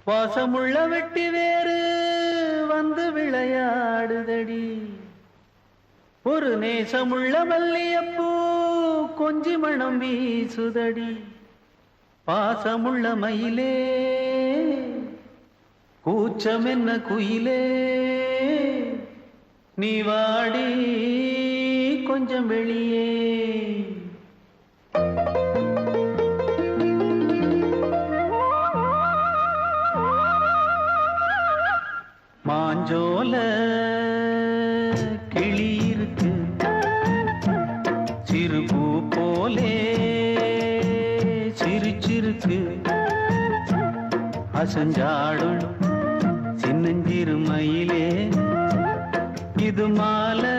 வாசமுள்ள வெட்டி வேறு வந்து விளையாடுதடி, ஒரு நேசமுள்ள மல்லியப்பூ கொஞ்சி மணம் வீசுதடி, பாசமுள்ள மயிலே கூச்சம் என்ன குயிலே, நீ வாடி கொஞ்சம் வெளியே. மாஞ்சோல கிளி இருக்கு, சிறுபூ போலே சிரிச்சிருக்கு, அசஞ்சாடும் சின்னஞ்சிறு மயிலே, இது மாலை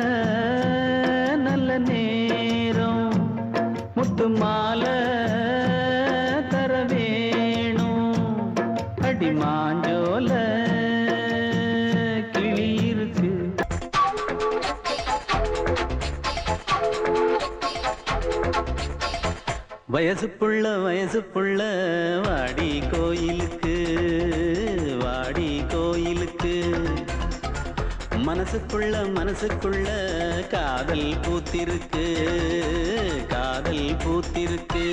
நல்ல நேரம், முத்து மாலை தர வேணும், அடி மாஞ்சோல கிளி இருக்கு. வயசு புள்ள வாடி கோயிலுக்கு, வாடி கோயிலுக்கு, மனசுக்குள்ள காதல் பூத்திருக்கு, காதல் பூத்திருக்கு,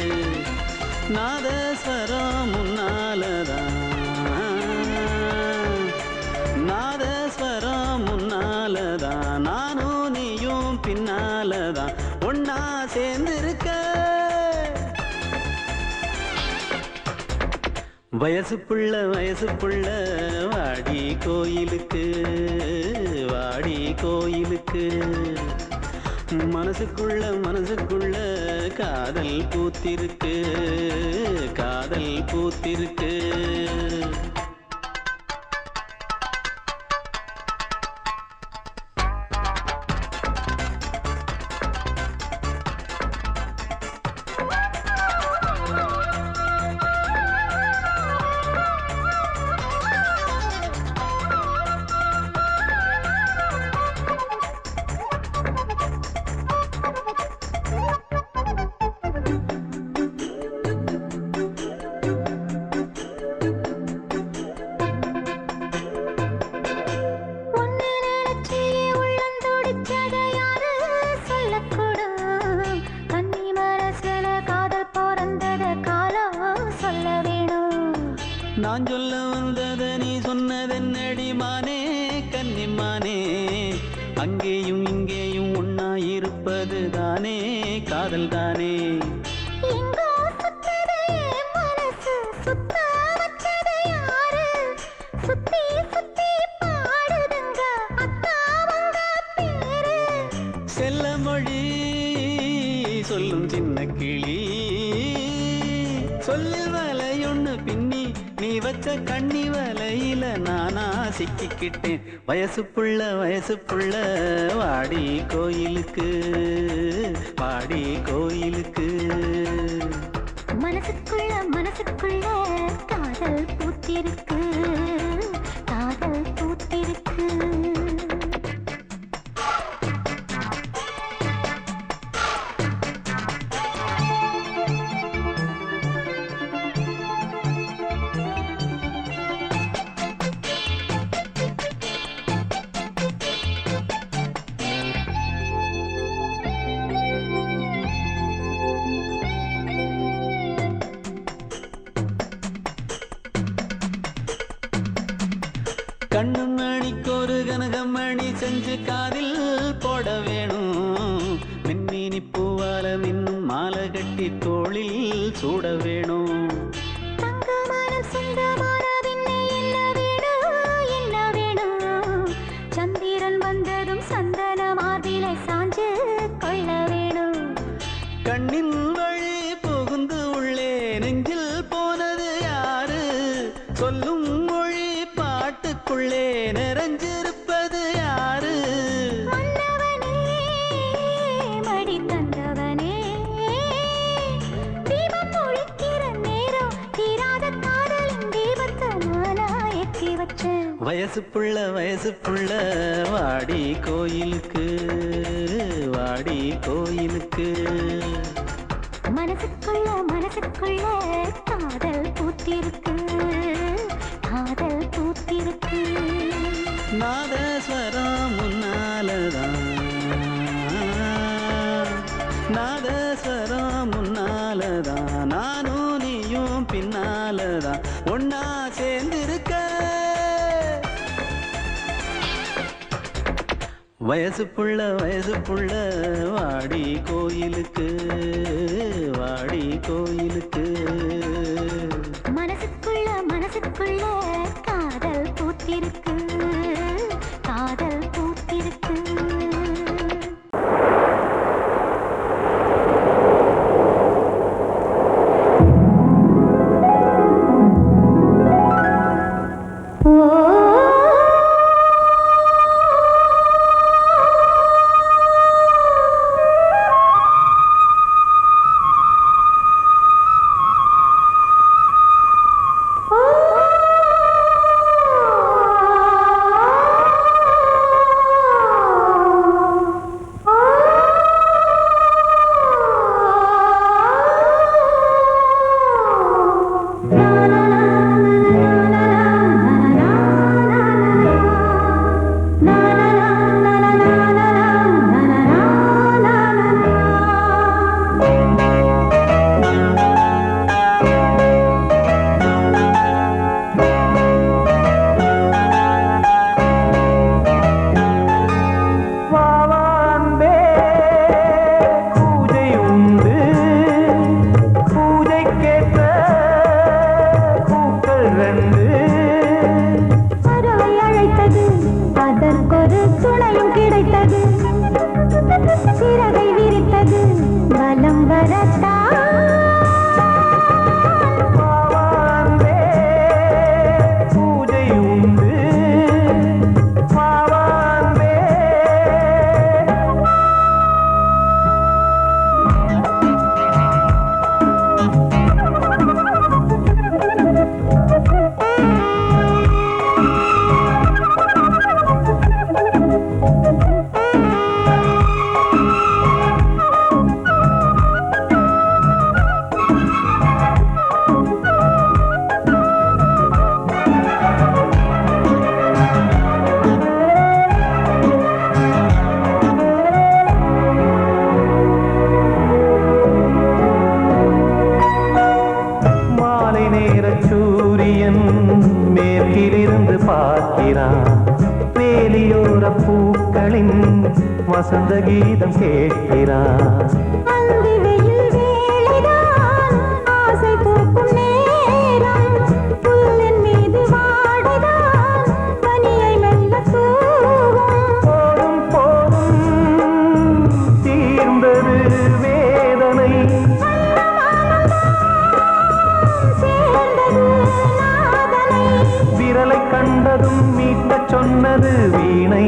நாதஸ்வரம் முன்னாலதான், நாதஸ்வரம் முன்னாலதான், நானும் நீயும் பின்னாலதான் ஒன்னா சேர்ந்திருக்க. வயசு புள்ள வாடி கோயிலுக்கு, வாடி கோயிலுக்கு. மனசுக்குள்ள காதல் பூத்திருக்கு, காதல் பூத்திருக்கு. நான் சொல்ல வந்தத நீ சொன்னதென்னடி மானே, கன்னிமானே. அங்கேயும் இங்கேயும் ஒன்னா இருப்பது தானே காதல் தானே. செல்ல மொழி சொல்லும் சின்ன கிளி, சொல்லில் வலையொன்னு பின்னி நீ வச்ச கண்ணி வலையில நானா சிக்கிக்கிட்டேன். வயசு புள்ள வாடி கோயிலுக்கு, வாடி கோயிலுக்கு. மனசுக்குள்ள காதல் பூத்திருக்கு, காதல் பூத்திருக்கு. கண்ணு மணிக்கொரு கனகமணி செஞ்சு காதில் போட வேணும். மின்மினி பூவால மின்னும் மாலை கட்டி தோளில் சூட வேணும். சந்திரன் வந்ததும் சந்தன மார்பிலை சாஞ்சு கொள்ள வேணும். கண்ணின் வழி புகுந்து உள்ளே நெஞ்சில் போனது யாரு, சொல்லும் மொழி பாட்டுக்குள்ளே நிறைஞ்சிருப்பது யாரு. மன்னவனே மடி தந்தவனே, தீபம் ஒழிக்கிற நேரம் தீராத காதலின் தீபத்தை நானா ஏற்றி வச்சேன். வயசு புள்ள வாடி கோயிலுக்கு, வாடி கோயிலுக்கு. மனசுக்குள்ள காதல் பூத்திருக்கு, காதல் பூத்திருக்கு. நாதஸ்வரம் முன்னாலதான், நாதஸ்வரம் முன்னாலதான், நானும் நீயும் பின்னாலதான் ஒன்னா சேர்ந்திருக்க. வயசு புள்ள வாடி கோயிலுக்கு, வாடி கோயிலுக்கு. மனசுக்குள்ள காதல் பூத்திருக்கு, காதல் பூத்திருக்கு. பார்க்கிறான் வேலியோர பூக்களின் வசந்த கீதம் கேட்கிறான் அந்தி வெயில் வேளைதான் ஆசை பூக்கும் நேரம் புல்லின் மீது வாடைதான் பனியை மெல்ல தூவும் போதும் போதும் தீர்ந்தது வேதனை சேர்ந்தது நாதனை விரலை கண்டதும் மீட்டச் சொன்னது வீணை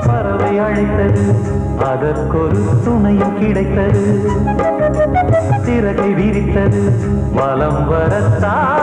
பறவை அழைத்தது அதற்கொரு துணையும் கிடைத்தது சிறகை விரித்தது வலம் வரத்தான்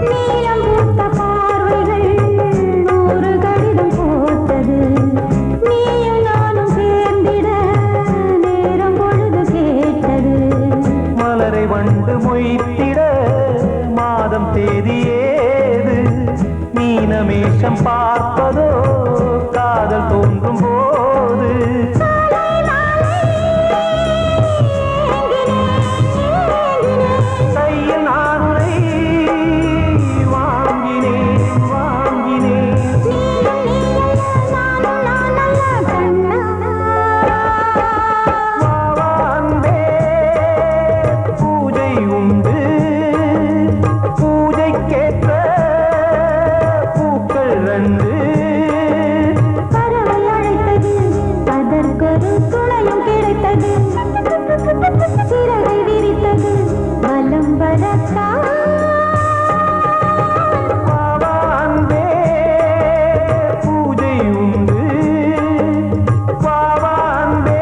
நீலம் பூத்த பார்வைகள் நூறு கடிதம் போட்டது நீயும் நானும் சேர்ந்திட நேரம் பொழுது கேட்டது மலரை வண்டு மொய்த்திட மாதம் தேதி ஏது மீனமேஷம் பார்ப்பதோ காதல் தோன்றும் போது கையில் நானுரை வாங்கினேன் வாங்கினேன் வாவான்பே பூஜை உண்டு பூஜைக்கேற்ற பூக்கள் ரெண்டு பறவை அழைத்தது அதற்கொரு துணையும் கிடைத்தது சிறகை விரித்தது வலம் வரத்தான் வாவான்பே பூஜை உண்டு வாவான்பே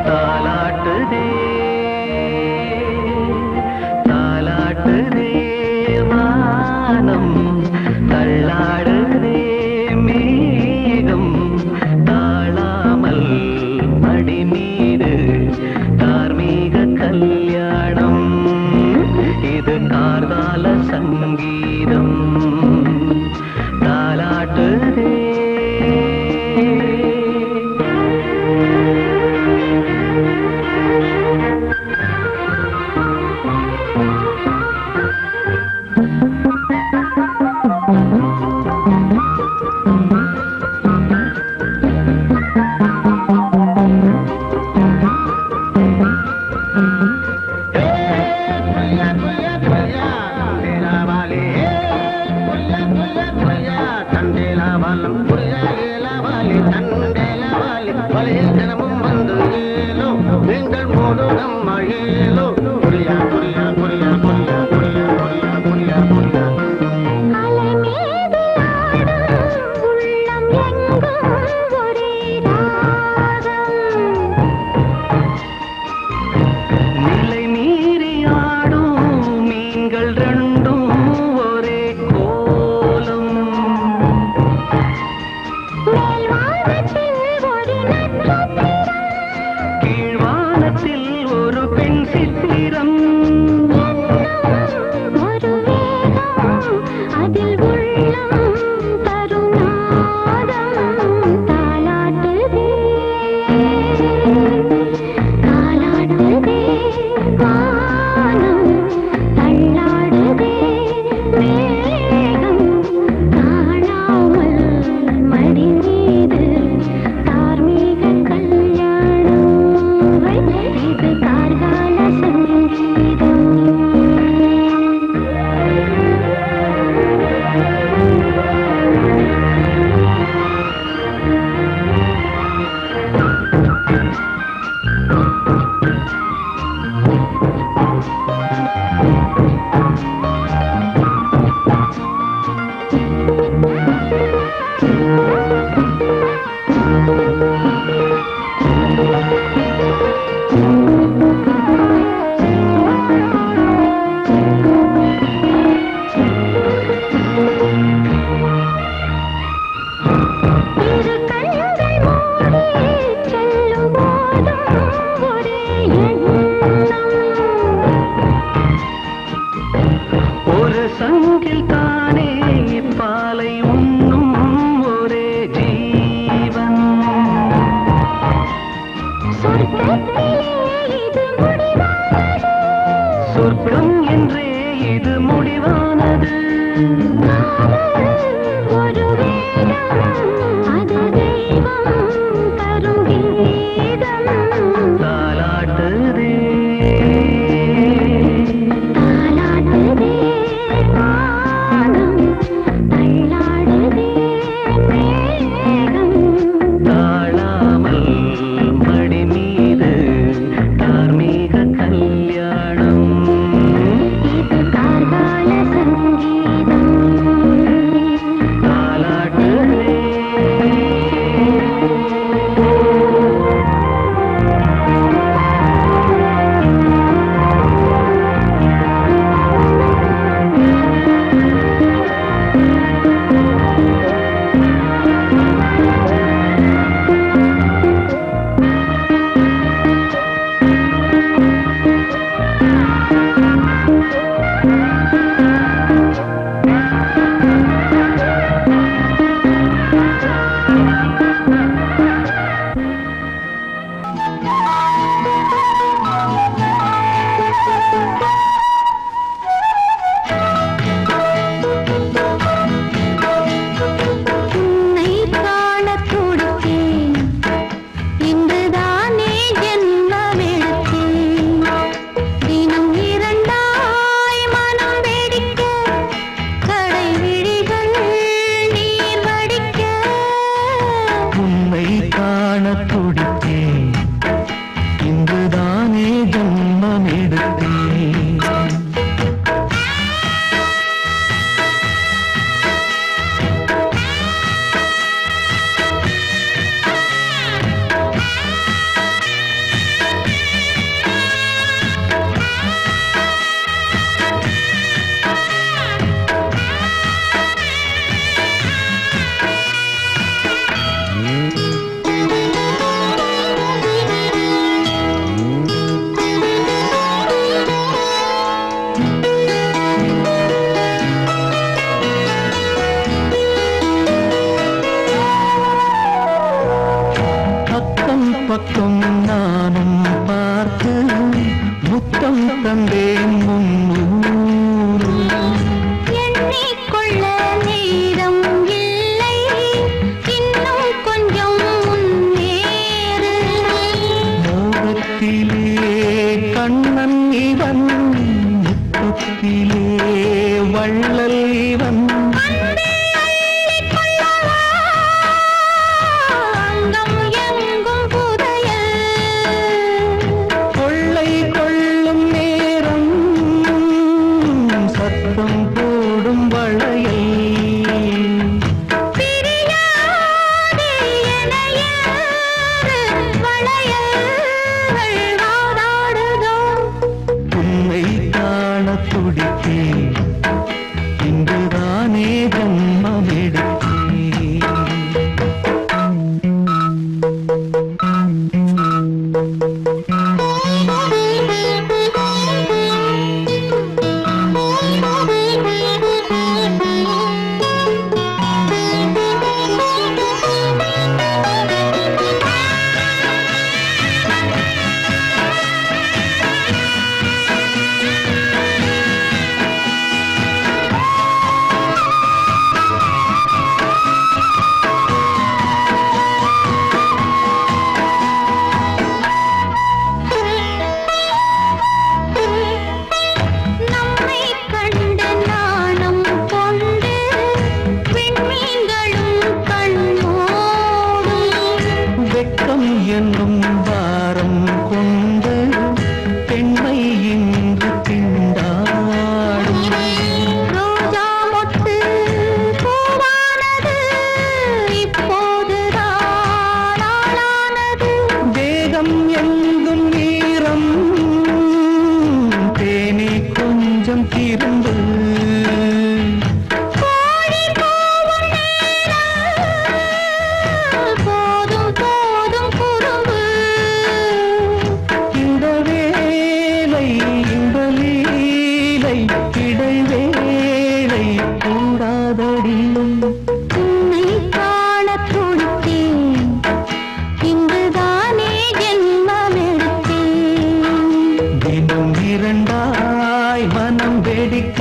தாலாட்டுதே தாலாட்டுதே வானம் தள்ளாடுதே மேகம் தாழாமல் மடி மீது தார்மீக கல்யாணம் இது கார்கால சங்கீதம் தாலாட்டுதே அலை மீது ஆடும் உள்ளம் எங்கும் ஒரே ராகம் நிலை மீறி ஆடும் மீன்கள் ரெண்டும் ஒரே கோலம் மேல்வானத்தில் ஒரு நட்சத்திரம் கீழ்வானத்தில் ஒரு பெண் சித்திரம் ஒரு வேகம் அதில் உள்ளம் தருநாதம் தாலாட்டு ஒரு வேதம் அது தெய்வம் தரும் கீதம் தாலாட்டுதே தாலாட்டுதே வானம் தள்ளாடுதே மேகம் தாழாமல் மடி மீது தார்மீக கல்யாணம் இது கார்கால சங்கீதம் தாலாட்டுதே உன்னை காணத் துடித்தேன் இன்றுதானே ஜென்மமெடுத்தேன் தினம் இரண்டாய் மனம் வெடிக்க கடை விழிகள் நீர் வடிக்க உன்னை காணத் துடித்தேன் இன்றுதானே ஜன்மம் எடுத்தேன் அக்கம் பக்கம் நானும் பார்த்து முத்தம் தந்தேன் முன்னூறு எண்ணிக்கொள்ள நேரம் இல்லை இன்னும் கொஞ்சம் முன்னேறு மோகத்திலே கண்ணன் இவன் முத்தத்திலே வள்ளல் இவன் அங்கம் எங்கும் புதையல் கொள்ளை கொள்ளும் நேரம் சத்தம் போடும் வளையல் பிரியாதே எனையாறு வளையல்கள் வாதாடுதோ உன்னை காணத் துடித்தேன் இன்றுதானே ஜன்மம் எடுத்தேன் நம்மை கண்டு நாணம் கொண்டு விண்மீன்களும் கண்மூடும் வெட்கம் என்னும் வாரம் கொண்டு பெண்மை இன்று திண்டாடும் ரோஜா மொட்டு பூவானது இப்போதுதான் ஆளானது வேகம் எங்கும் நீரம் தேனி கொஞ்சம் திரும்பு கோழி கூவும் நேரம் போதும் போதும் குறும்பு இந்த வேலை இந்த லீலை இடைவேளை கூடாதடியும் உன்னை காணத் துடித்தேன் இன்றுதானே ஜென்மமெடுத்தேன் தினம் இரண்டாய் மனம் வெடிக்க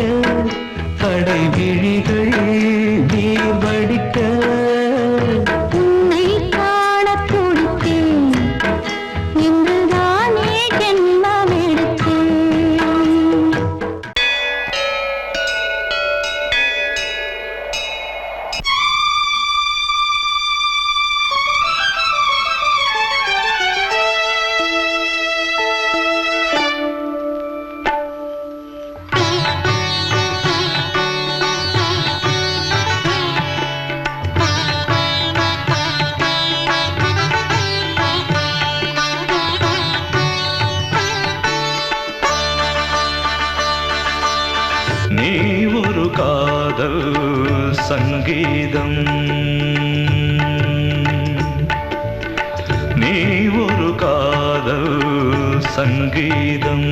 நீ ஒரு காதல் சங்கீதம்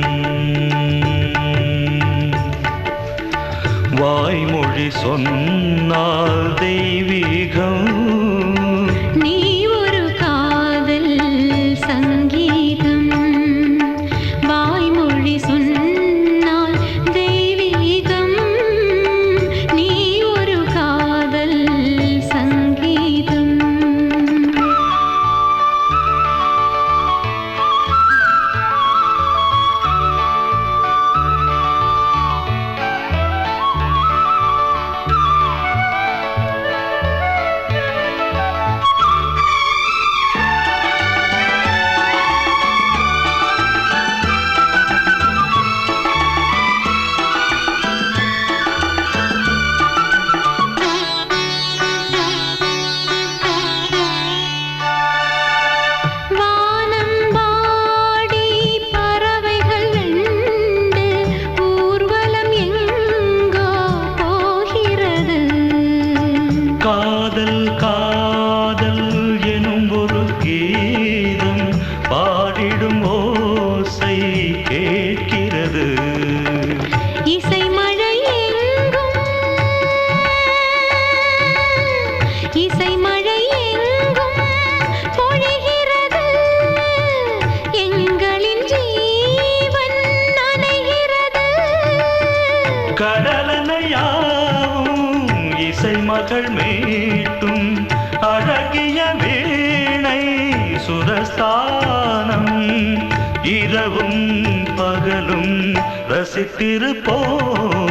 வாய்மொழி சொன்னால் தெய்வீகம் நீ ஒரு காதல் சங்கீதம் வாய்மொழி சொன்னால் தெய்வீகம் நீ ஒரு காதல் சங்கீதம் காதல் காதல் எனும் ஒரு கீதம் பாடிடும் ஓசை கேட்கிறது இசை மழை எங்கும் இசை மழை எங்கும் பொழிகிறது எங்களின் ஜீவன் நனைகிறது கடலனையாவும் இசை மகள் மீட்டும் அழகிய வீணை சுரஸ்தானம் இரவும் பகலும் ரசித்திருப்போம்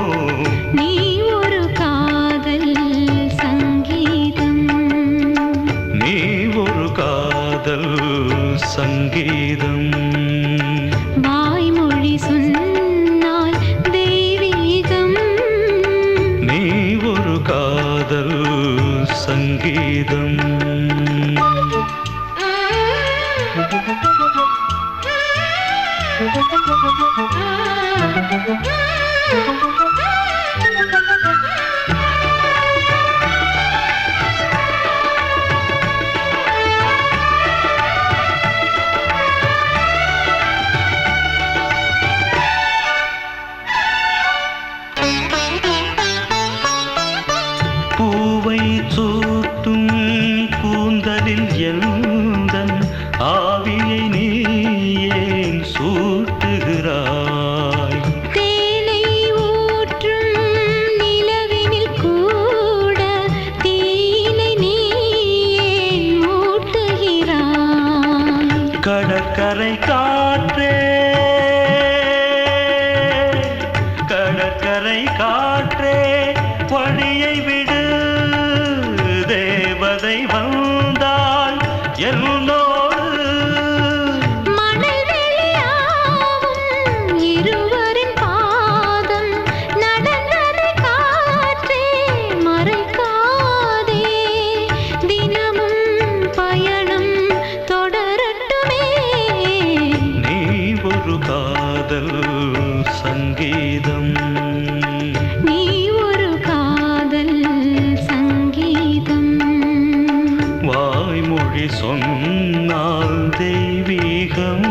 நீ ஒரு காதல் சங்கீதம் நீ ஒரு காதல் சங்கீதம் வாய்மொழி சொன்னால் தெய்வீகம் நீ ஒரு காதல் சங்கீதம் பூவை சூட்டும் கூந்தலில் எந்தன் ஆவியை நீ ஏன் சூட்டுகிறாய் தேனை ஊற்றும் நிலவினில் கூட தீனை நீ ஏன் மூட்டுகிறாய் கடற்கரை காற்றே கடற்கரை காற்றே வழியை விடு தேவதை வந்தால் என்னோடு மணல் வெளியாகும் இருவரின் பாதம் நடந்ததை காற்றே மறைக்காதே தினமும் பயணம் தொடரட்டுமே நீ ஒரு காதல் சங்கீதம் நீ ஒரு காதல் சங்கீதம் வாய்மொழி சொன்னால் தெய்வீகம்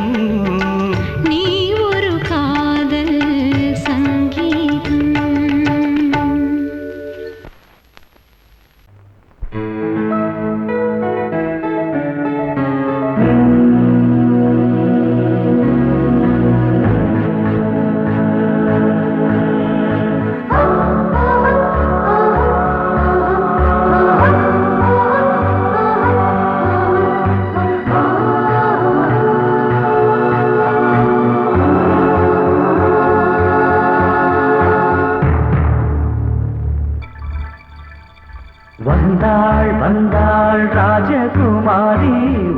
நீ ஒரு காதல் சங்கீதம் வந்தாள் வந்தாள் ராஜகுமாரி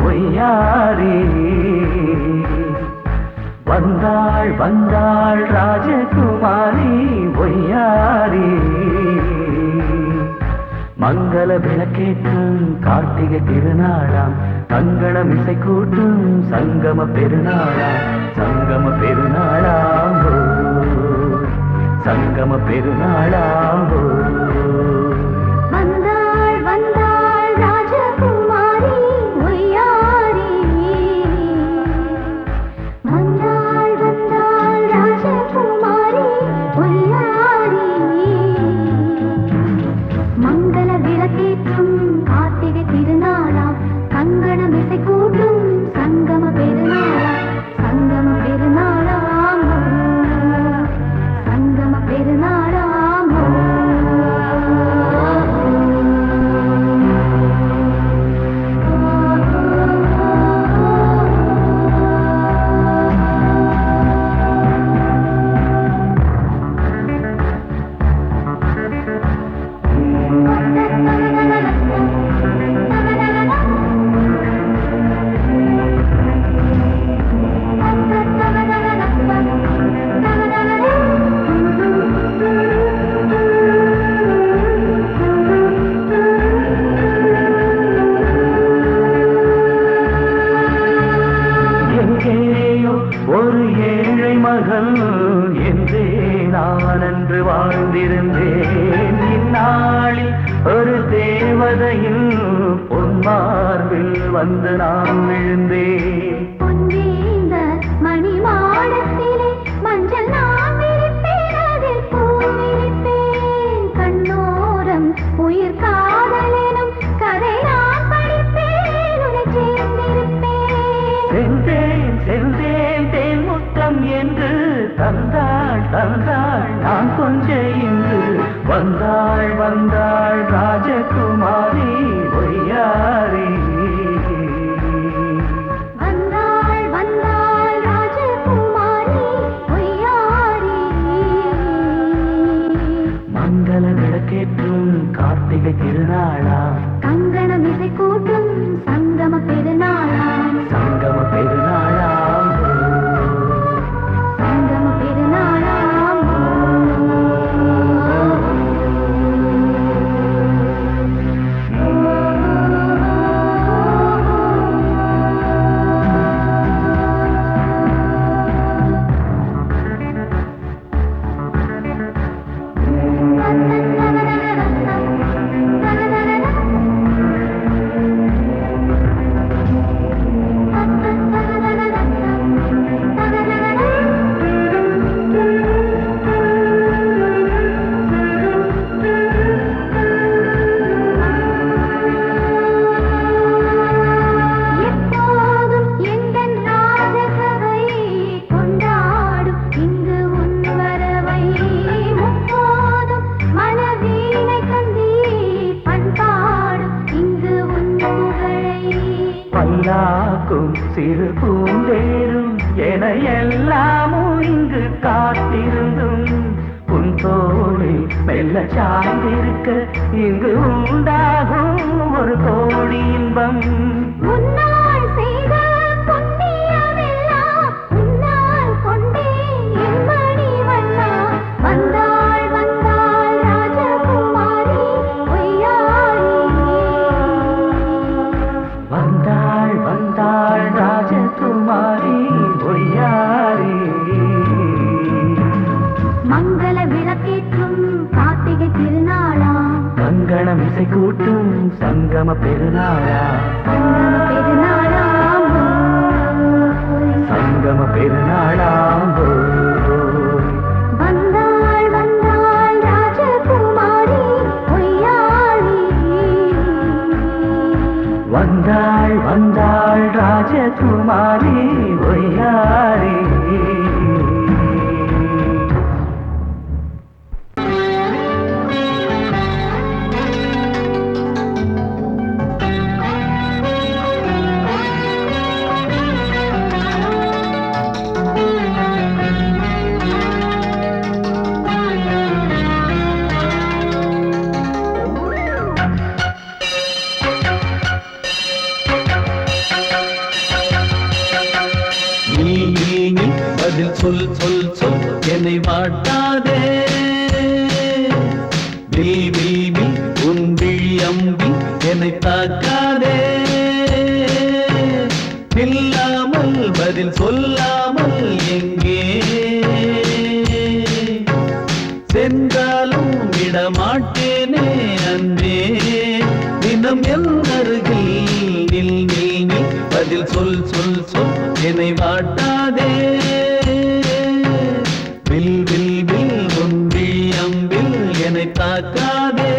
ஒய்யாரி வந்தாள் வந்தாள் ராஜகுமாரி ஒய்யாரி மங்கள விளக்கேற்றும் கார்த்திகை திருநாளாம் தங்களம் இசை கூட்டும் சங்கம பெருநாளாம் சங்கம பெருநாளாம் சங்கம பெருநாளாம் வந்தாள் வந்தாள் ராஜகுமாரி ஒய்யாரி ஒரு ஏழை மகள் என்றே நான் அன்று வாழ்ந்திருந்தேன். இந்நாளில் ஒரு தேவதையில் பொன்மார்பில் வந்து நான் விழுந்தேன். பொன்னேந்த மணி மாடத்திலே மஞ்சள் நான் விரிப்பேன், அதில் பூ விரிப்பேன். கண்ணோரம் உயிர் காதலெனும் கதை நான் படிப்பேன், உன்னை சேர்ந்திருப்பேன். சென்றேன் சென்றேன் தேன் முத்தம் என்று தந்தாள் தந்தாள் நான் கொஞ்ச இன்று வந்தாள் வந்தாள் ராஜகுமாரி ஒய்யாரி. வந்தாள் வந்தாள் ராஜகுமாரி ஒய்யாரி. மங்கள விளக்கேற்றும் கார்த்திகை திருநாளா, கங்கணம் இசை கூட்டும் சங்கம பெருநாளாம். சங்கம பெருநாளாம் சங்கம பெருநாளாம். எப்போதும் எந்தன் ராஜசபை கொண்டாடும் இங்கு உன் வரவை. முப்போதும் மனவீணை தந்தி பண்பாடும் இங்கு உன் புகழை. பல்லாக்கும் சிறு பூந்தேரும் என எல்லாமும் இங்கு காத்திருந்தும் உன் தோளில் மெல்ல சாய்ந்திருக்க இங்கு உண்டாகும் ஒரு கோடி இன்பம். முன்னால் செய்த புண்ணியமெல்லாம் உன்னால் கொண்டேன் என் மணி வண்ணா. வந்தாள் வந்தாள் ராஜகுமாரி ஒய்யாரி. வந்தாள் வந்தாள் ராஜகுமாரி ஒய்யாரி. மங்கள விளக்கேற்றும் கார்த்திகை திருநாளாம். கங்கணம் இசை கூட்டும் சங்கம பெருநாளா, சங்கம பெருநாளாம். சங்கம பெருநாளாம் வந்தாள் வந்தாள் ராஜகுமாரி ஒய்யாரி. வந்தாள் வந்தாள் ராஜகுமாரி ஒய்யாரி. நீ பதில் சொல் சொல் சொல் என்னை வாட்டாதே. வில் உன் விழி அம்பி என்னை தாக்காதே. நில்லாமல் பதில் சொல்லாமல் எங்கே சென்றாலும் விடமாட்டேனே அன்பே. தினம் என் அருகில் நில் நில் நில் பதில் சொல் சொல் சொல் என்னை வாட்டாதே. வில் உன் விழி அம்பில் என்னை தாக்காதே.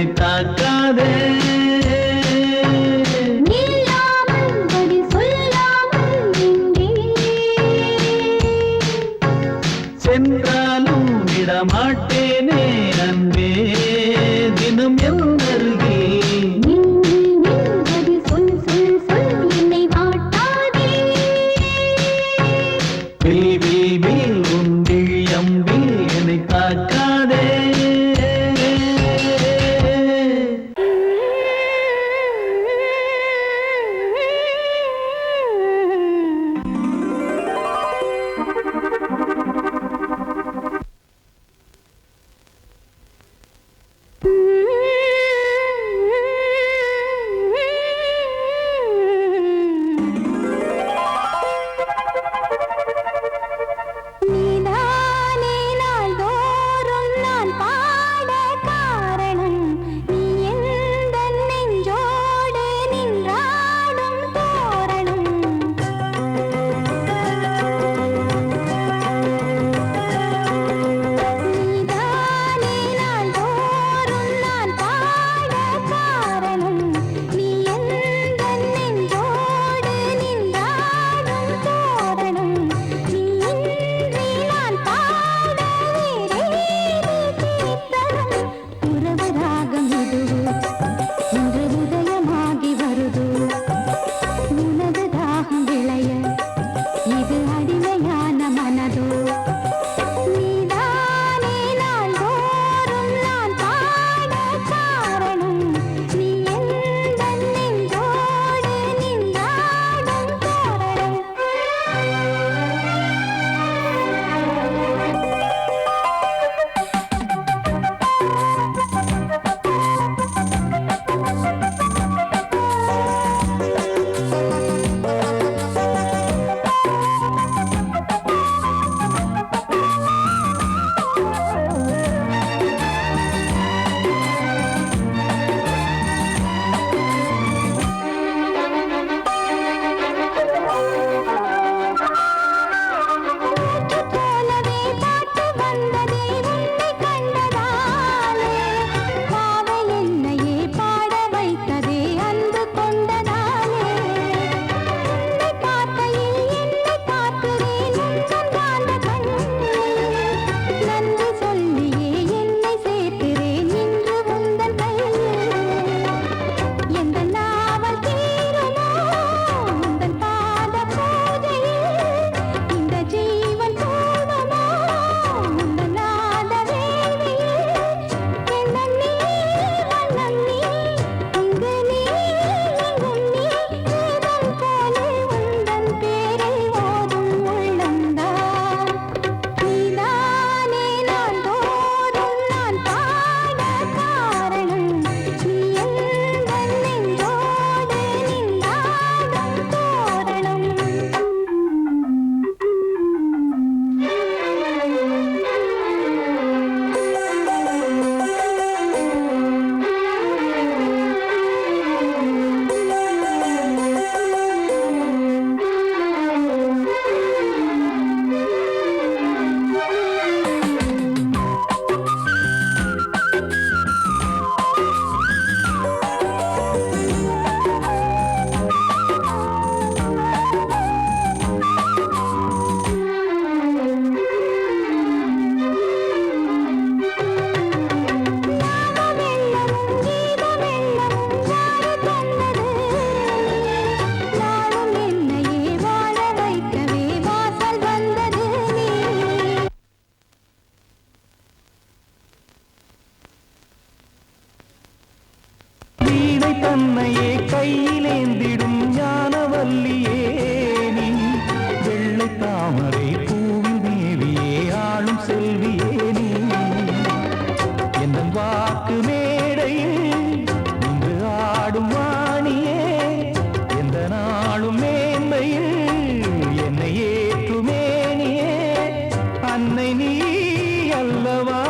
என்னை தாக்காதே. நில்லாமல் பதில் சொல்லாமல் எங்கே சென்றாலும் விடமாட்டேனே அன்பே, தினம் என் அருகில் பதில் சொல் சொல் சொல் என்னை வாட்டாதே. வில் வில் வில் உன் விழியம்பில் என்னை தாக்காதே. நீதானே நாள்தோறும் நான் பாட காரணம், நீ எந்தன் நெஞ்சோடு நின்றாடும் தோரணம். நீதானே நாள்தோறும் நான் பாட காரணம், நீ எந்தன் நெஞ்சோடு நின்றாடும் தோரணம். நீ இன்றி நான் பாட வேறேது கீர்த்தனம். உறவு ராகம் இதுவோ இன்று உதயமாகி வருதோ, உனது தாகம் விளைய இது அடிமையான மனதோ. நீதானே நாள்தோறும் நான் பாட காரணம், நீ எந்தன் நெஞ்சோடு நின்றாடும் தோரணம். போலவே பாட்டு வந்ததே உன்னை கண்டதாலே, பாவை என்னையே பாட வைத்ததே அன்பு கொண்டதாலே. உன்னை பார்க்கையில் என்னை பார்க்கிறேன் உந்தன் காந்த கண்ணில், நன்றி சொல்லியே என்னை சேர்க்கிறேன் இன்று உந்தன் கையில். எந்த நாவல் தீருமோ உந்தன் பாத பூஜையில், இந்த ஜீவன் கூடுமோ உந்தன் நாத வேள்வியில். எண்ணம் நீ வண்ணம் நீ இங்கு நீ எங்கும் நீ, வேதம் போலே உந்தன் பேரை ஓதும் உள்ளம்தான். நீதானே நாள்தோறும் நான் பாட காரணம், நீ எந்தன் நெஞ்சோடு நின்றாடும் தோரணம். ஞானமெல்லமும் கீதமெல்லமும் யாரு தந்தது? நாளும் என்னையே வாழ வைக்கவே வாசல் வந்தது நீ. வீணை தன்னையே கையிலேந்திடும் ஞானவல்லியே நீ, வெள்ளை தாமரை பூவில் மேவியே ஆளும் செல்வியே நீ. எந்தன் வாக்கு மேடையில் நின்று ஆடும் வாணியே, எந்த நாளும் மேன்மையில் என்னை ஏற்றுமேனியே. அன்னை நீ அல்லவா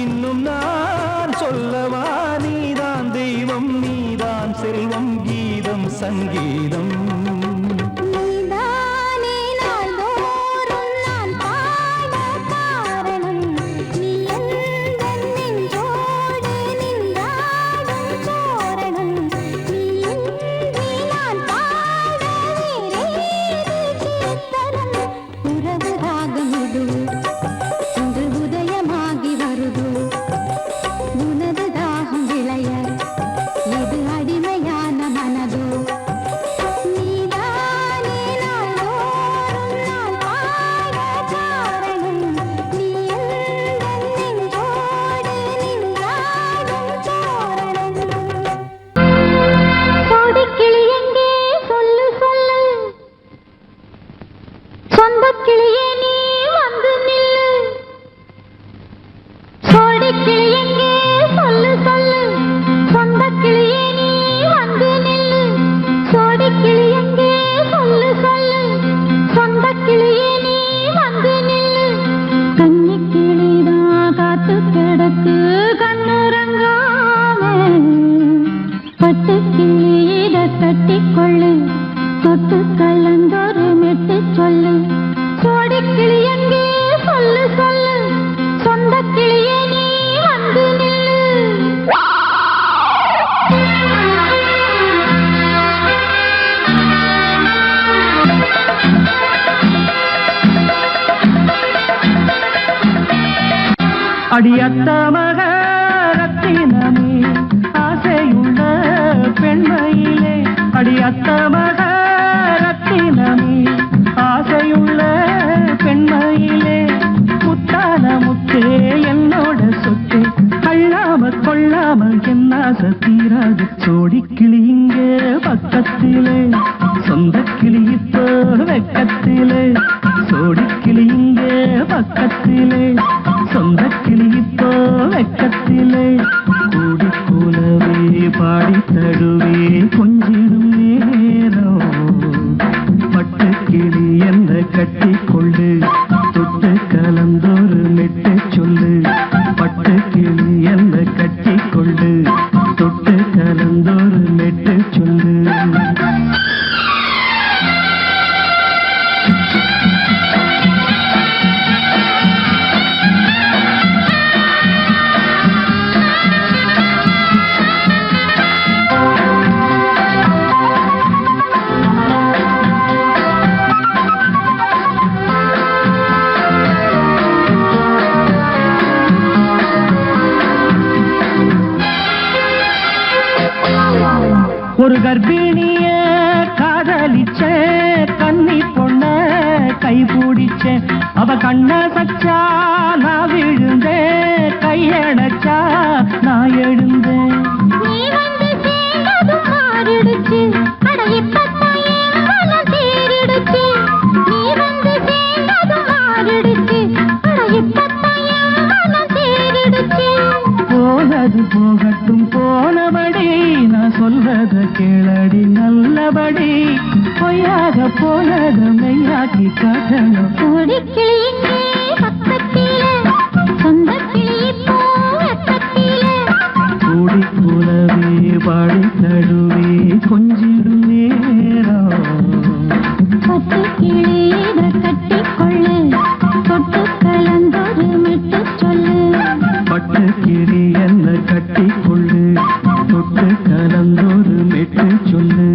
இன்னும் நான் சொல்லவா, நீதான் தெய்வம் நீதான் செல்வம் கீதம் சங்கீதம். நீதானே நாள்தோறும் நான் பாட காரணம், நீ எந்தன் நெஞ்சோடு நின்றாடும் அடியத்த மக ரத்தினமே ஆசையுள்ள பெண்மையிலே அடியத்த மக ரத்தினமே ஆசையுள்ள பெண்மையிலே முத்தான முத்தே என்னோட சொத்து அள்ளாம கொள்ளாம என்ன சத்தீராது சோடி கிளி இங்கே பக்கத்திலே சொந்த கிளி இப்போ வெக்கத்திலே சோடி கிளி இங்கே பக்கத்திலே சொந்த கிளி இப்போ வெக்கத்திலே கூடி கூலவே பாடி தழுவே கொஞ்சிடும் நேரம் பட்டு கிளி என்ன கட்டி கொண்டு தொட்டு கலந்தொரு மெட்டு சொல்லு பட்டு கிளி என்ன கட்டி கொண்டு தொட்டு கலந்தொரு மெட்டு சொல்லு ஒரு கர்ப்பிணிய காதலிச்ச கன்னி பொண்ண கை பிடிச்ச அவ கண்ண சச்சா நான் விழுந்தேன் கையடைச்சா நான் எழுந்தேன் நீ வந்து சேர்ந்ததும் மாறிடுச்சு அட இப்பத்தான் என் மனம் தேறிடுச்சு நீ வந்து சேர்ந்ததும் மாறிடுச்சு அட இப்பத்தான் என் மனம் தேறிடுச்சு போனது போகட்டும் போனபடி நான் சொல்றத கேளடி நல்லபடி பொய்யாக போனது மெய்யாக்கி காட்டணும் கூடி கிளி இங்கே பக்கத்திலே சொந்த கிளி இப்போ வெக்கத்திலே கூடி கூலவே பாடி தழுவே கொஞ்சிடும் நேரம் பட்டு கிளி இத கட்டிக்கொள்ளு தொட்டு கலந்தொரு மெட்டு சொல்லு பட்டு கிளி என்ன கட்டி கொள்ளு தொட்டு கலந்தொரு மெட்டு சொல்லு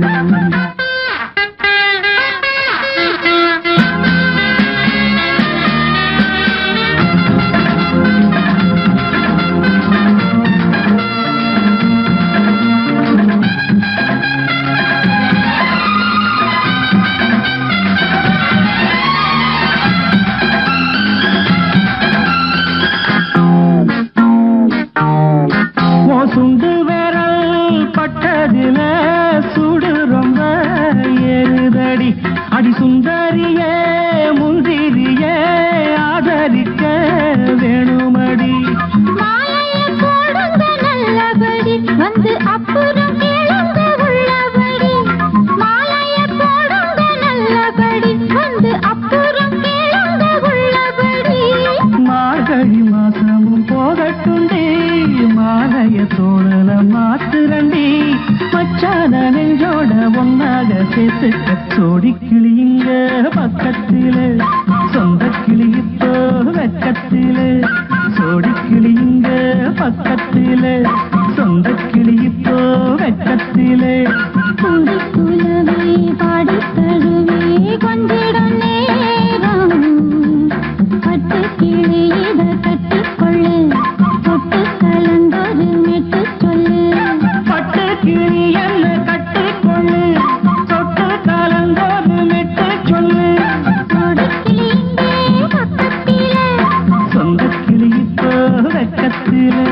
சுண்டு விரல் பட்டதில சுடு ரொம்ப ஏறுதடி அடி சுந்தரியே முந்திரியே ஆதரிக்க வேணுமடி மாலைய போடுங்க நல்லபடி வந்து அப்புறம் கேளுங்க உள்ளபடி மாலைய போடுங்க நல்லபடி வந்து அப்புறம் கேளுங்க உள்ளபடி மார்கழி மாசமும் போகட்டுண்டி மாலைய தோழல மாத்துரண்டி மச்சான நெஞ்சோட ஒன்னாக சேர்த்துக்க சோடி கிளிங்க பக்கத்திலே சொந்த கிளி இப்போ வெக்கத்திலே சோடி கிளிங்க பக்கத்திலே சொந்த கிளி இப்போ வெக்கத்திலே கூடி குலவே பாடி தழுவே கொஞ்சிடும் நேரம் பட்டு கிளி இத கட்டிக்கொள்ளு தொட்டு கலந்தொரு மெட்டு சொல்லு பட்டு கிளி என்ன கட்டி கொள்ளு தொட்டு கலந்தொரு மெட்டு சொல்லு கூடி கிளி இங்கே பக்கத்திலே சொந்த கிளி இப்போ வெக்கத்திலே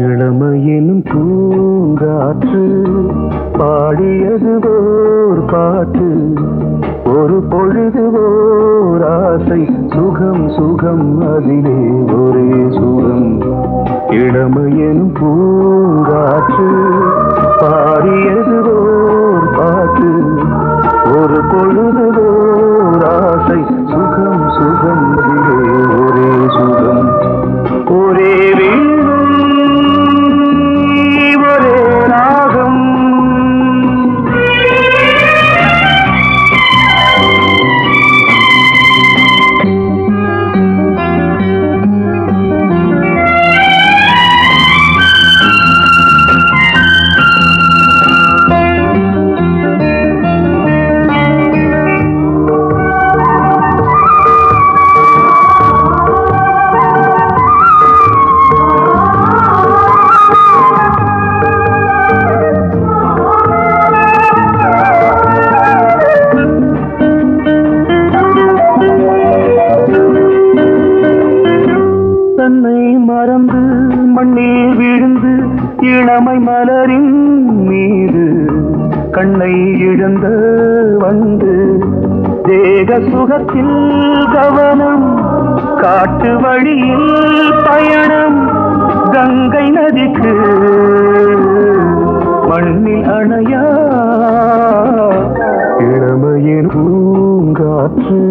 இளமையினும் பூங்காற்று பாடியது ஓர் பாட்டு ஒரு பொழுது ஓர் ஆசை சுகம் சுகம் அதிலே ஒரே சுகம் இளமையினும் பூங்காற்று பாடியது ஓர் பாட்டு ஒரு பொழுது ஓர் ஆசை சுகம் சுகம் அதிலே ஒரே சுகம் ஒரே மலரின் மீது கண்ணை இழந்த வந்து தேக சுகத்தில் கவனம் காட்டு வழியில் பயணம் கங்கை நதிக்கு மண்ணில் அணையா இளமையின் பூங்காற்று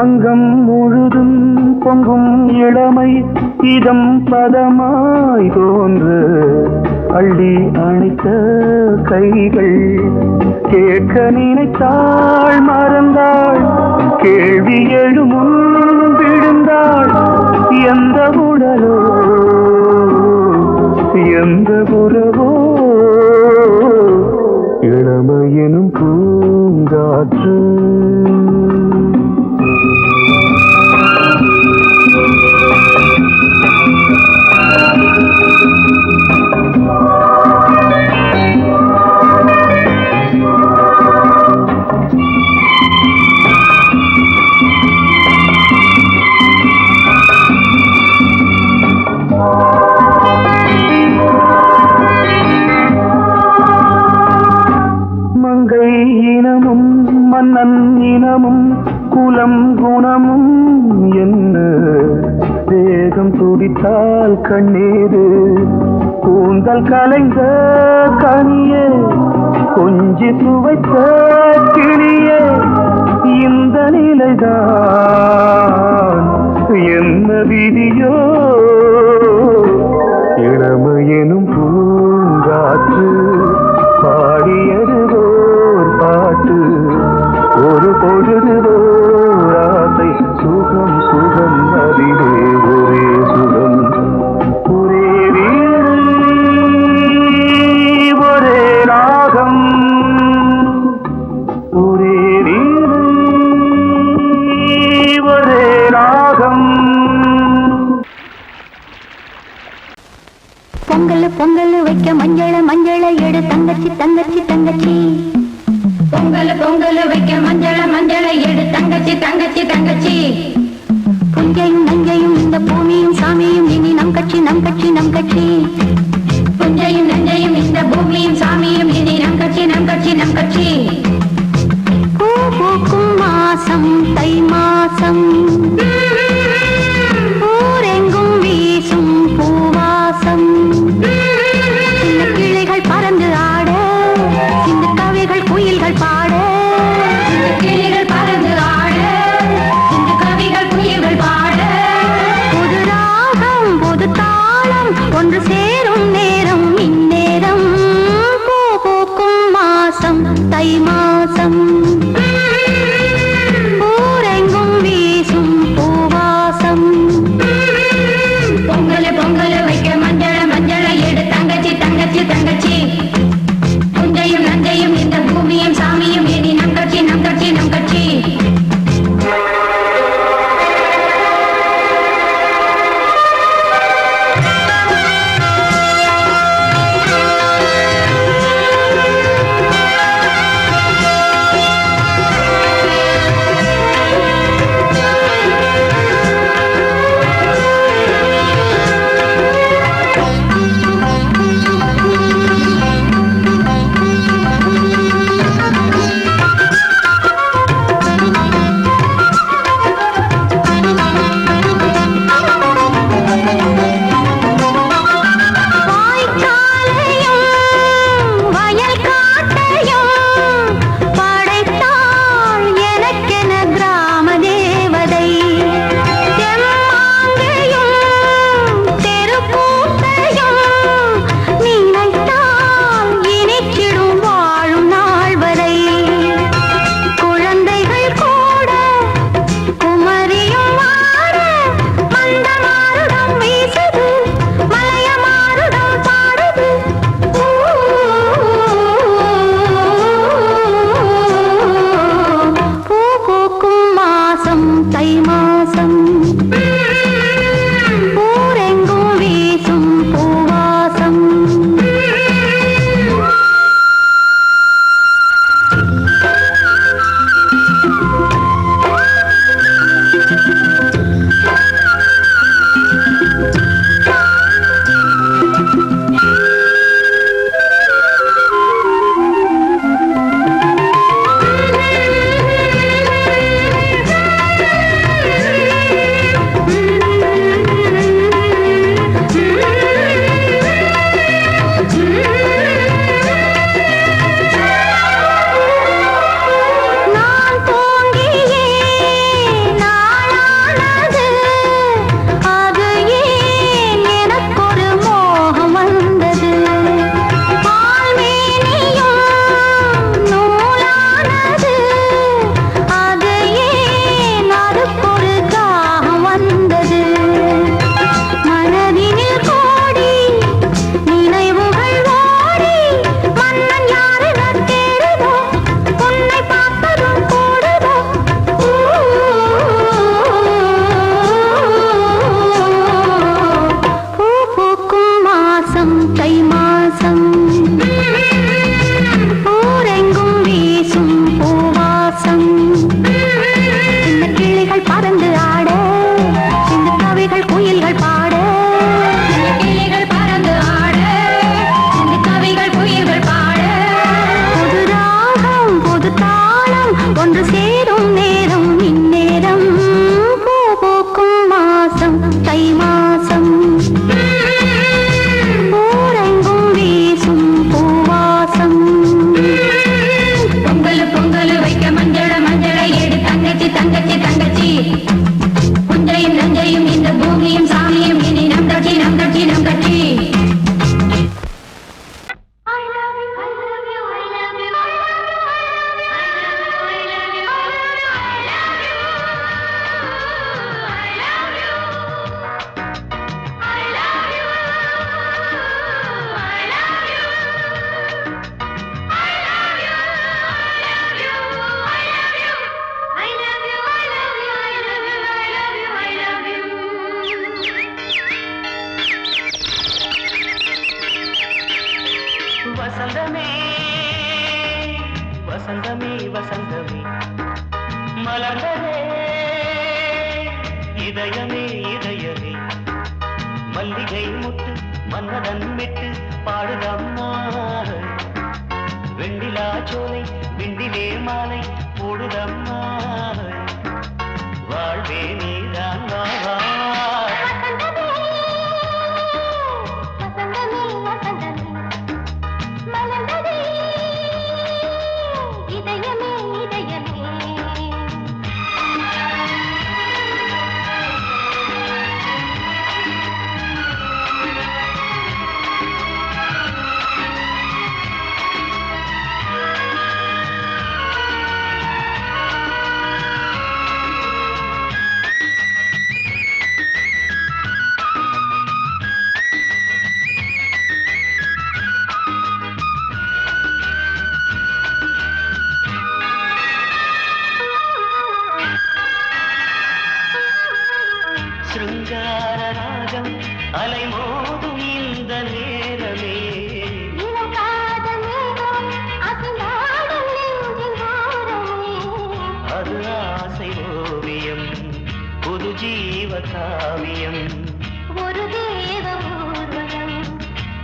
அங்கம் முழுதும் பொங்கும் இளமை இதம் பதமாய் தோன்று அள்ளி அணைத்த கைகள் கேட்க நினைத்தாள் மறந்தாள் கேள்வி எழுமுன் விழுந்தாள் எந்த உடலோ எந்த உறவோ இளமையெனும் பூங்காற்று மங்கை இனமும் மன்னன் இனமும் குலம் குணமும் என்ன வேகம் துடித்தால் கண்ணீரு கூந்தல் கலைந்த கனியே கொஞ்சி சுவைத்த கிளியே இந்த நிலைதான் என்ன விதியோ இளமையெனும் பூங்காற்று பாடியது ஓர் பாட்டு ஒரு பொழுது ஓர் ஆசை சுகம் சுகம் அதிலே ஒரே சுகம் ஒரே வீடு ஒரே ராகம் ஒரே வீடு ஒரே ராகம் பொங்கல் பொங்கல் வைக்க மஞ்சள மஞ்சள எடு தங்கச்சி தங்கச்சி தங்கச்சி பொங்கல் பொங்கல் வைக்க மஞ்சள மஞ்சள எடு தங்கச்சி தங்கச்சி தங்கச்சி புஞ்சையும் நஞ்சையும் இந்த பூமியும் சாமியும் இனி நம் கட்சி நம் கட்சி நம் கட்சி புஞ்சையும் நஞ்சையும் இந்த பூமியும் சாமியும் இனி நம் கட்சி நம் கட்சி நம் கட்சி பூ பூக்கும் மாசம் தை மாசம் ஊரெங்கும் வீசும் பூவாசம் சின்ன கிளைகள் பறந்து ஆட சின்ன கவிகள் குயில்கள் பாட கிளிகள் பறந்து ஆட இந்த கவிகள் குயில்கள் பாட புது ராகம் புது தாளம் ஒன்று சேரும் நேரம் இந்நேரம் பூ பூக்கும் மாசம் தை மாசம் ஊரெங்கும் வீசும் பூவாசம் பொங்கல் பொங்கல் வைக்க மஞ்சள மஞ்சள எடு தங்கச்சி தங்கச்சி தங்கச்சி புஞ்சையும் நஞ்சையும் இந்த பூமியும் சாமியும் இனி நம் கட்சி நம் கட்சி நம் கட்சி மலர்ந்ததே இதயமே இதயமே மல்லிகை முட்டு மன்னதன் விட்டு பாடுதம்மா வெண்ணிலா சோலை விண்டிலே மாலை போடுதம்மா வாழ்வே நீதான் வா வா காவியம் ஒரு தேவ ஊர்வலம்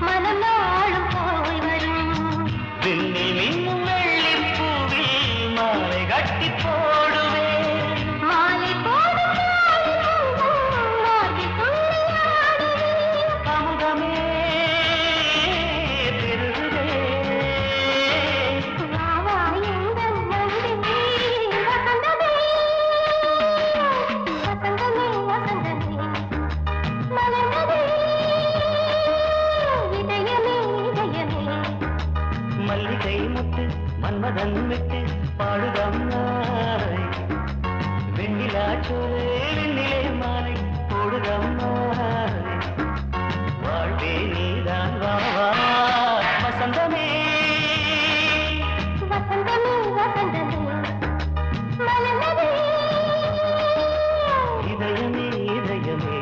மனம் நாளும் போய் வரும் விண்ணில் மின்னும் வெள்ளிப்பூவில் மாலை கட்டி போடுவேன் மாலை போடும் அமுதமே பெருகுதே மல்லிகை முட்டு மன்மதன் விட்டு பாடுதம்மாய் வெண்ணிலா சோலை வெண்ணிலே மாலை போடுதம்மாய் வாழ்வே நீதான் வா வா வசந்தமே வசந்தமே வசந்தமே மலர்ந்ததே இதயமே இதயமே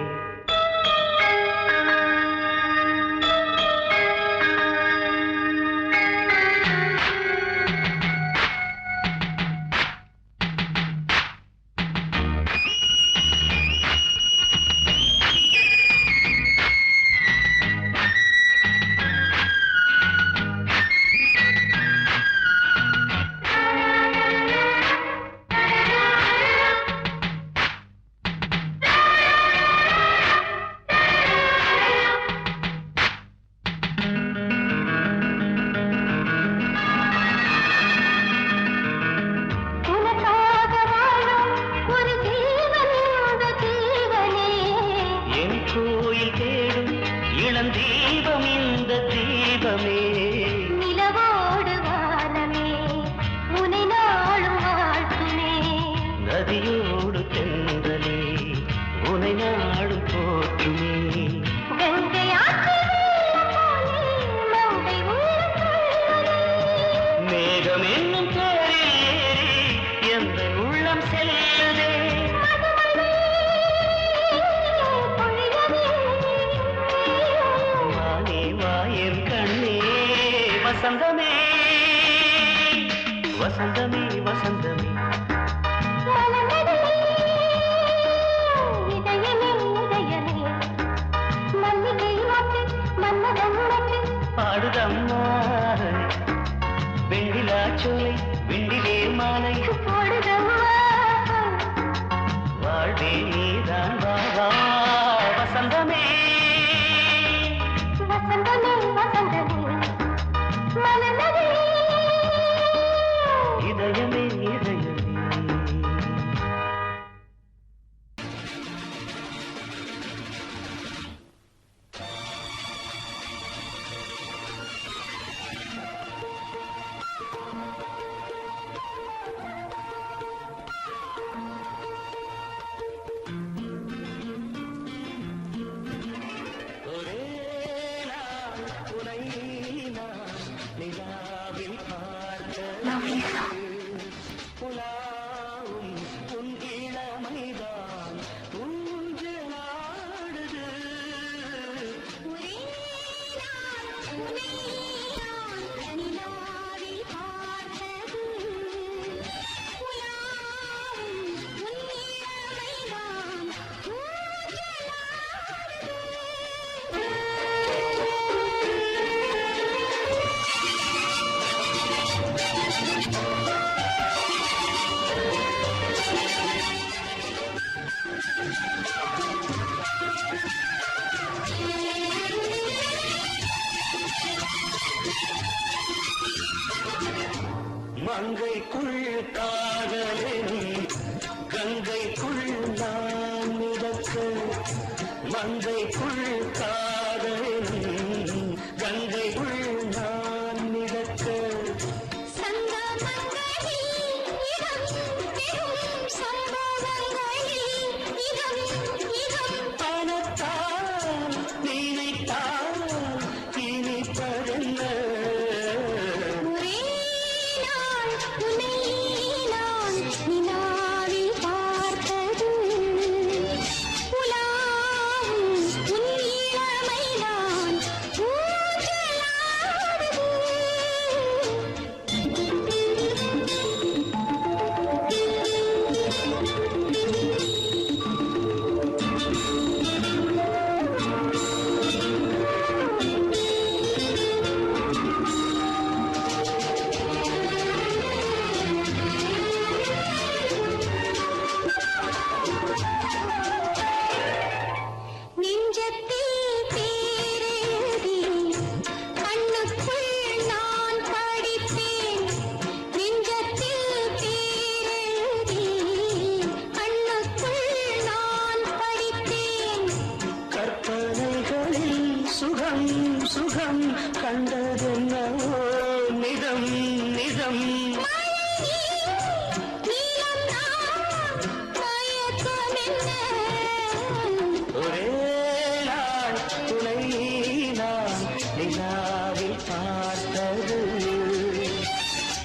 தீபம் இந்த தீபமே நிலவோடு வானமே உனை நாளும் வாழ்த்துமே நதியோடு தென்றலே உனை நாடும் போற்றுமே மேகம் என்னும் பேரில் ஏறி எந்த உள்ளம் செல்லுதே வாயன் கண்ணே வசந்தமே வசந்தமே வசந்தமே இதயமே இதயமே மல்லிகை மட்டு மன்னதன் மட்டு பாடுதம்மா வெண்ணிலா சோலை வெண்ணிலே மாலை போடுதம்மா வாழ்வே நீதான் வா வா வசந்தமே வசந்தமே வசந்தமே மலர்ந்ததே இதயமே இதயமே மங்கைக்குள் காதலின் கங்கைக்குள் நான் மிதக்க பணத்தால் நினைத்தால் இனிப்பதென்ன சுகம் சுகம் கண்டதென்னவோ நிதம் நிதம் ஒரே நாள் துணை நான் நிலாவில் பார்த்தது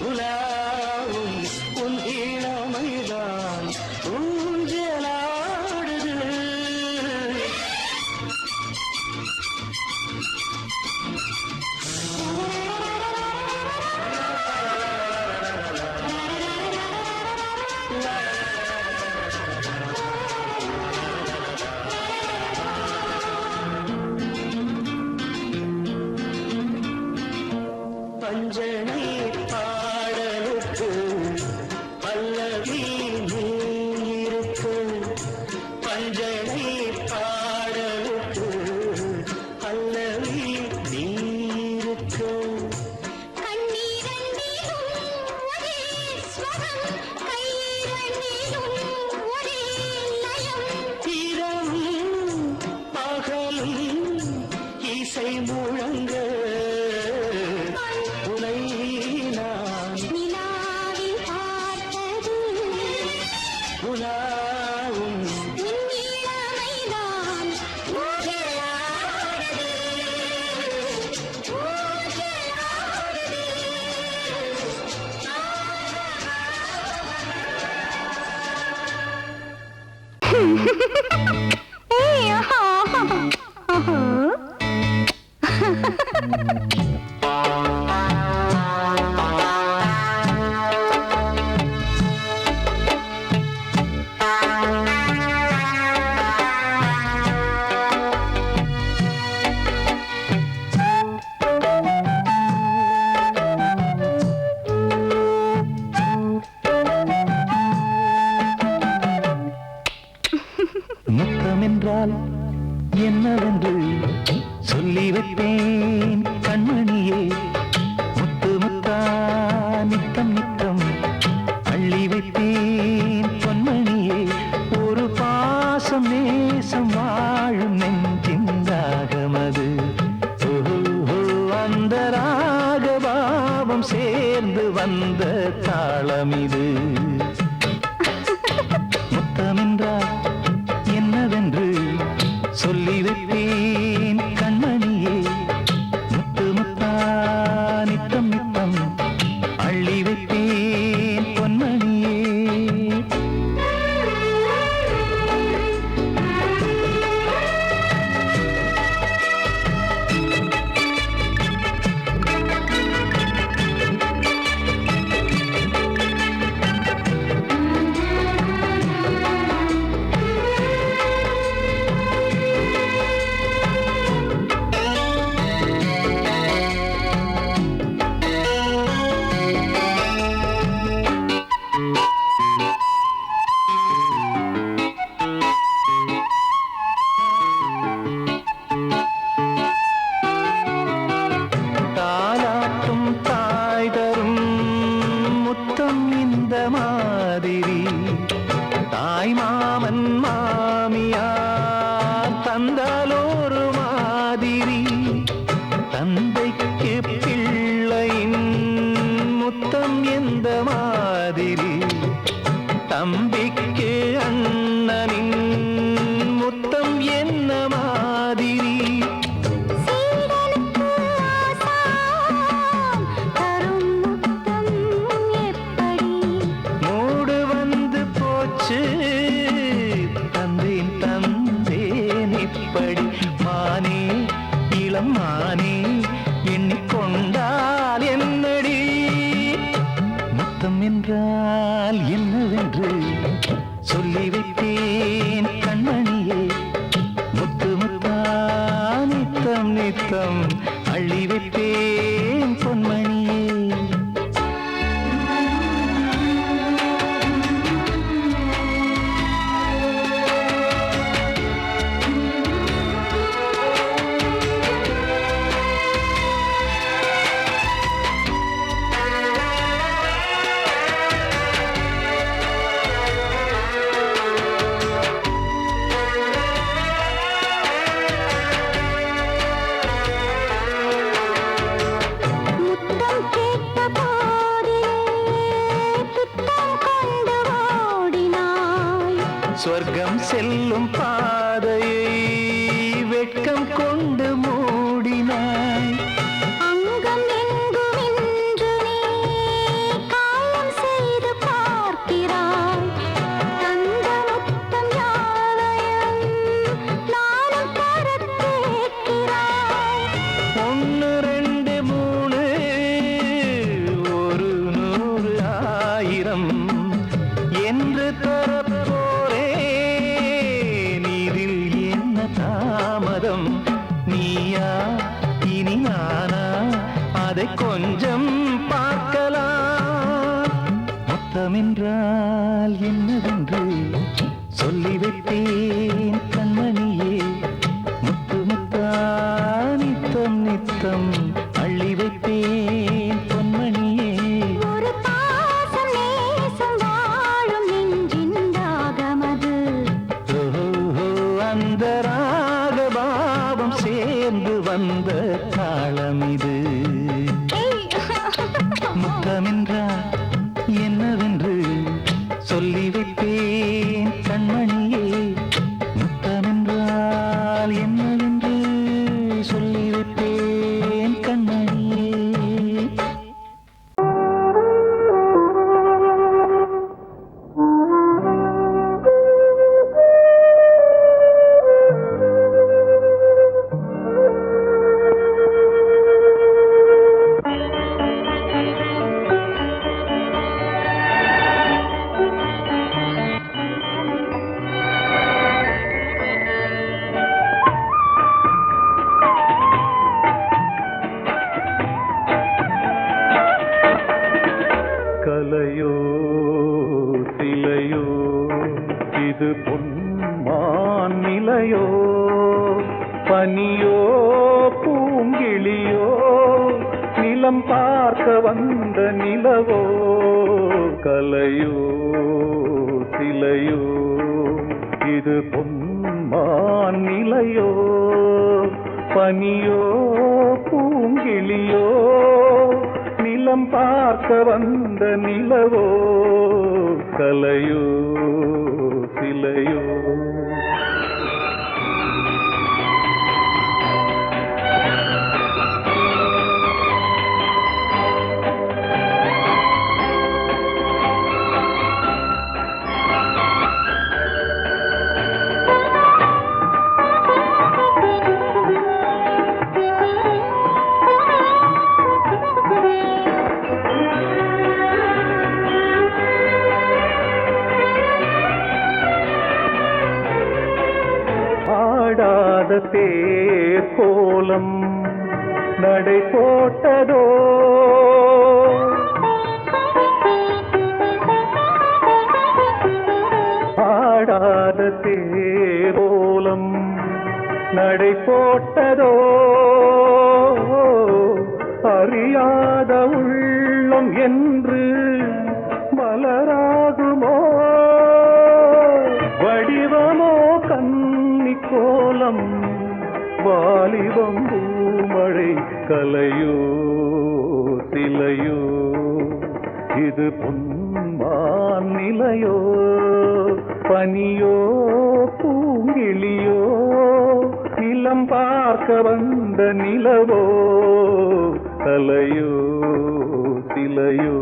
உலாவும் உன் இளமைதான் ஊஞ்சலாடுது பஞ்சனை பாடலுக்கு பல்லவி நீ இருக்கு பஞ்சனை பாடலுக்கு பல்லவி நீ இருக்கு இரவும் பகலும் இசை முழங்க உனை நான் உலாவும் முத்தமென்றால் என்னவென்று சொல்லி வைப்பேன் கண்மணியே முத்து முத்தா நித்தம் நித்தம் அள்ளி வைப்பேன் பொன்மணியே ஒரு பாசம் நேசம் வாழும் நெஞ்சிந்தாகமது அந்த ராகபாவம் சேர்ந்து வந்த தாளமிது முத்தமென்றால் என்னவென்று சொல்லி வைப்பேன் கண்மணியே முத்து முத்தா நித்தம் நித்தம் அள்ளி வைப்பேன் பொன்மணியே தம்பிக்கு அண்ணனின் முத்தம் என்ன மாதிரி சீடனுக்கு ஆசான் தரும் முத்தம் எப்படி மூடு வந்து போச்சு தந்தேன் தந்தேன் இப்படி மானே இளம் மானே எண்ணிக்கொண்டால் என்னடி முத்தம் என்றால் என்னவென்று சொல்லி வைத்தேன் கண்மணியே முத்து முத்தா நித்தம் நித்தம் அள்ளி வைத்தேன் பொன்மணியே முத்தம் கேட்ட போதிலே துத்தம் கொண்டு ஓடினாய் சொர்க்கம் செல்லும் பாதையை வெட்கம் கொண்டு மூடினாய் அங்கம் எங்கும் இன்று நீ காயம் செய்து பார்க்கிறாய் தந்த முத்தம் யாவையும் நானும் தரக் கேட்கிறாய் ஒன்று ரெண்டு மூணு ஒரு நூறு ஆயிரம் என்று தரப்போரேன் இதில் என்ன தாமதம் நீயா இனி நானா அதை கொஞ்சம் பார்க்கலாம் முத்தமென்றால் என்னவென்று சொல்லி வைத்தேன் கண்மணியே முத்து முத்தா நித்தம் நித்தம் அள்ளி வைத்தேன் பொன்மணியே ஒரு பாசம் நேசம் வாழும் நெஞ்சின் தாகமது ஓஹோ அந்த ராகபாவம் சேர்ந்து வந்த தாளம் இது முத்தமென்றால் என்னவென்று சொல்லி வைப்பேன் கண்மணியே முத்தமென்றால் என்னவென்று சொல்லி வைப்பேன் கண்மணியே கலையோ சிலையோ இது பொன்மான் நிலையோ பனியோ பூங்கிளியோ நிலம் பார்க்க வந்த நிலவோ கலையோ சிலையோ இது பொன்மான் நிலையோ பனியோ பூங்கிளியோ நிலம் பார்க்க வந்த நிலவோ கலையோ சிலையோ ஆடாத தேர் கோலம் நடை போட்டதோ ஆடாத தேர் கோலம் நடை போட்டதோ அறியாத உள்ளம் என்று மலராகுமோ வடிவமோ கன்னி கோலம் வாலிபம் பூமழை கலையோ சிலையோ இது பொன்மான் நிலையோ பனியோ பூங்கிளியோ நிலம் பார்க்க வந்த நிலவோ தலையோ சிலையோ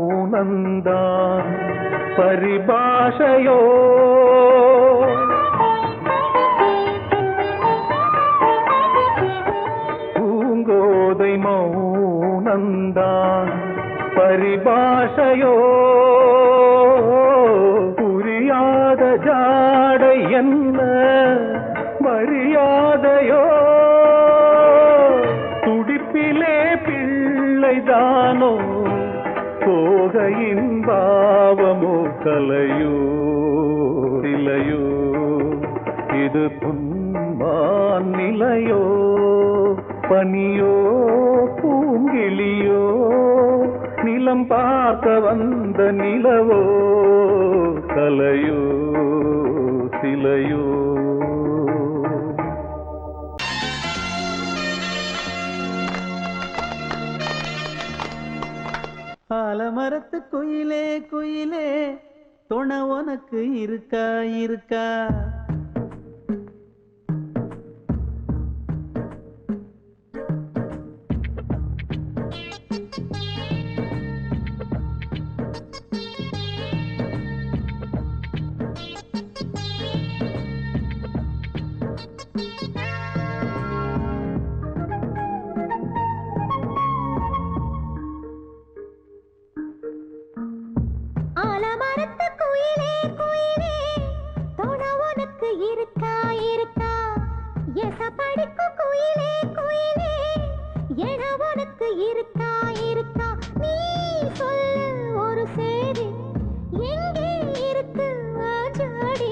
மௌனந்தான் பரிபாஷையோ பூங்கோதை மௌனந்தான் பரிபாஷையோ புரியாத ஜாடை என்ன மரியாதையோ துடிப்பிலே பிள்ளைதானோ சோகையின் பாவமோ கலையோ சிலையோ இது புன்மான் நிலையோ பனியோ பூங்கிளியோ நிலம் பார்க்க வந்த நிலவோ கலையோ சிலையோ ஆலமரத்து குயிலே குயிலே துணை உனக்கு இருக்கா இருக்கா ஆலமரத்து குயிலே குயிலே துணை உனக்கு இருக்கா இருக்கா எசப்படிக்கும் குயிலே குயிலே என உனக்கு இருக்கா இருக்கா நீ சொல்லு ஒரு சேதி எங்கே இருக்கு ஜோடி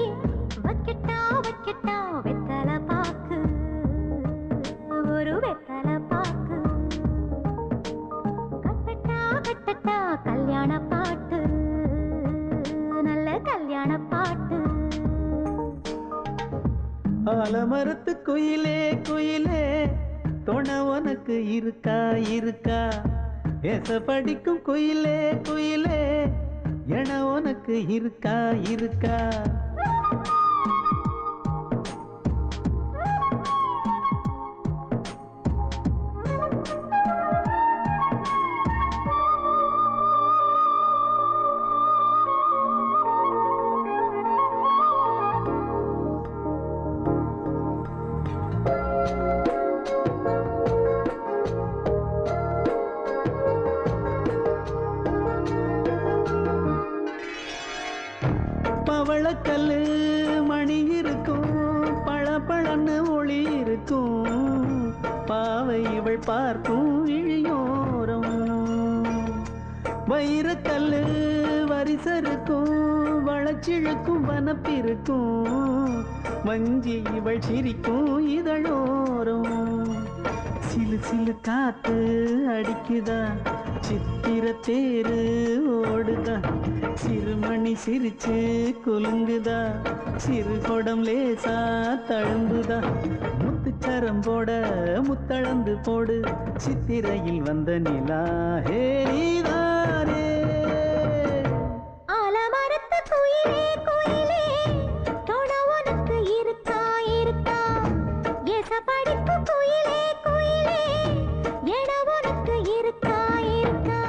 வைக்கட்டா வைக்கட்டா வெத்தலை பாக்கு ஒரு வெத்தலை பாக்கு கட்டட்டா கட்டட்டா கல்யாண பாட்டு நல்ல கல்யாண பாட்டு ஆலமரத்து குயிலே குயிலே துணை உனக்கு இருக்கா இருக்கா ஏச படிக்கும் குயிலே குயிலே என உனக்கு இருக்கா இருக்கா பவளக்கல்லு மணி இருக்கும் பளபளன்னு ஒளி இருக்கும் பாவை இவள் பார்க்கும் இழியோரம் வைரக்கல்லு வரிசருக்கும் வளச்சிழுக்கும் வனப்பிருக்கும் வஞ்சி இவள் சிரிக்கும் இதழோரம் சிலு சிலு காத்து அடிக்குதா சித்திர தேரு ஓடுதா சிறுமணி சிரிச்சு குலுங்குதா சிறு கொடம் லேசா தழும்புதா முத்துச்சரம் போட முத்தளந்து போடு சித்திரையில் வந்த நிலா ஹே நீதானே ஆலமரத்து குயிலே குயிலே துணை உனக்கு இருக்கா இருக்கா எசப்படிக்கும் குயிலே குயிலே என உனக்கு இருக்கா இருக்கா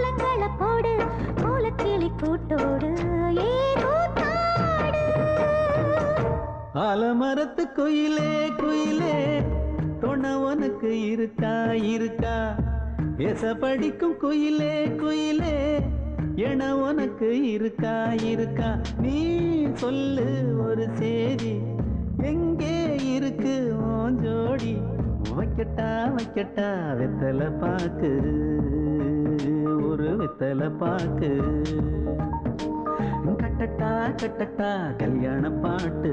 கோலங்களை போடு கோலக்கிளி கூட்டோடு ஏதோ தாடு. ஆலமரத்து குயிலே குயிலே தொண உனக்கு இருக்கா இருக்கா எச படிக்கும் குயிலே குயிலே என உனக்கு இருக்கா இருக்கா நீ சொல்லு ஒரு சேதி எங்கே இருக்கு உன் ஜோடி வைக்கட்டா வைக்கட்டா வெத்தலை பாக்கு ஒரு வெத்தலை பாக்கு கட்டட்டா கட்டட்டா கல்யாண பாட்டு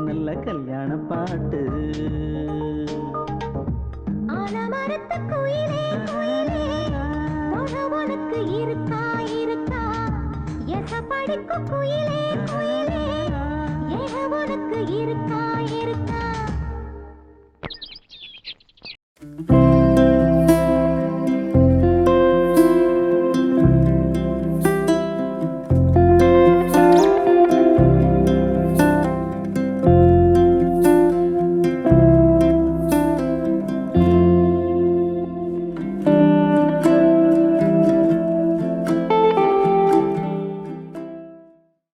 நல்ல கல்யாண பாட்டு. ஆலமரத்து குயிலே குயிலே தொண உனக்கு இருக்கா இருக்கா எச படிக்கும் குயிலே